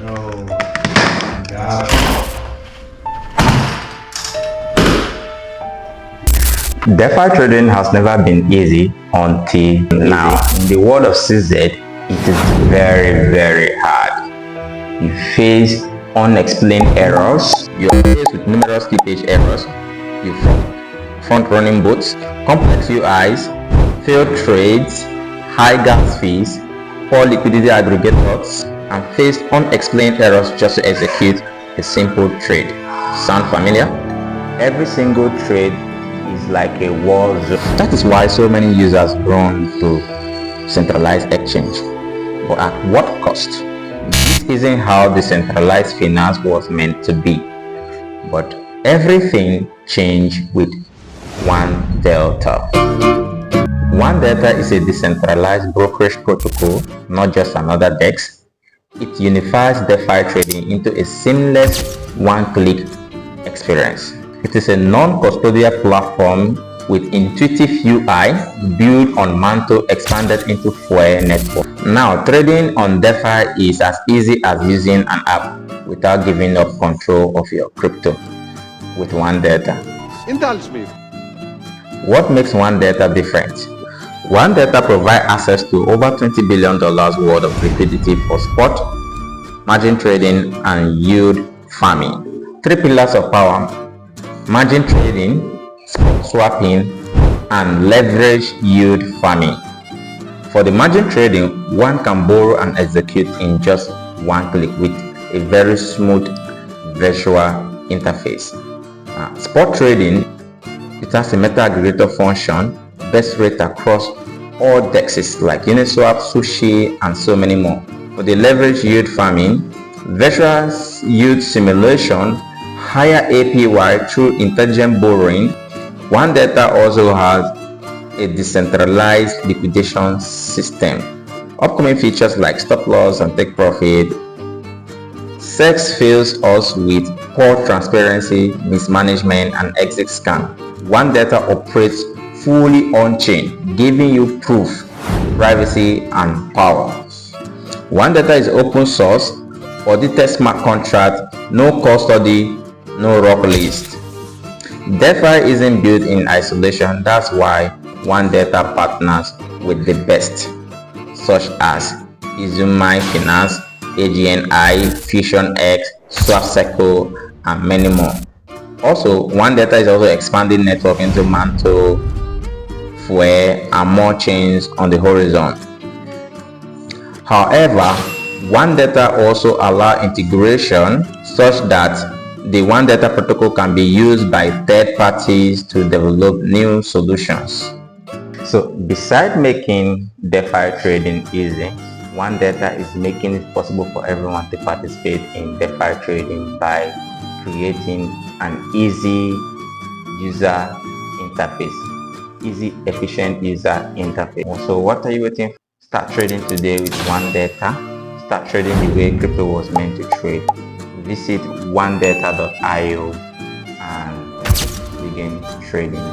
Oh my God. DeFi trading has never been easy until now. In the world of CZ, it is very hard. You face unexplained errors, you're faced with numerous key page errors, you front-running bots, complex UIs, failed trades, high gas fees, poor liquidity aggregators, and face unexplained errors just to execute a simple trade. Sound familiar? Every single trade is like a war zone. That is why so many users run to centralized exchange. But at what cost? This isn't how decentralized finance was meant to be. But everything changed with 1delta. 1delta is a decentralized brokerage protocol, not just another DEX. It unifies DeFi trading into a seamless one-click experience. It is a non-custodial platform with intuitive UI built on Manto expanded into 𝗕𝗏𝗡 network. Now, trading on DeFi is as easy as using an app without giving up control of your crypto with 1delta. What makes 1delta different? 1delta provides access to over $20 billion worth of liquidity for spot, margin trading, and yield farming. Three pillars of power: margin trading, spot swapping, and leverage yield farming. For the margin trading, one can borrow and execute in just one click with a very smooth visual interface. Spot trading, it has a meta aggregator function, best rate across all DEXs like Uniswap, Sushi, and so many more. For the leverage yield farming, virtual yield simulation, higher APY through intelligent borrowing. 1delta also has a decentralized liquidation system. Upcoming features like stop loss and take profit. SEX fails us with poor transparency, mismanagement, and exit scam. 1delta operates fully on-chain, giving you proof, privacy, and power. 1delta is open source, audited smart contract, no custody, no rock list. DeFi isn't built in isolation. That's why 1delta partners with the best, such as 𝗕𝗏𝗡𝗧𝗏, AGNI, FusionX, SwapCircle, and many more. Also, 1delta is also expanding network into Manto, 𝗕𝗏𝗡𝗦, and more chains on the horizon. However, 1delta also allows integration such that the 1delta protocol can be used by third parties to develop new solutions. So, besides making DeFi trading easy, 1delta is making it possible for everyone to participate in DeFi trading by creating an easy user interface, easy, efficient user interface. So, what are you waiting for? Start trading today with 1delta. Start trading the way crypto was meant to trade. Visit 1delta.io and begin trading.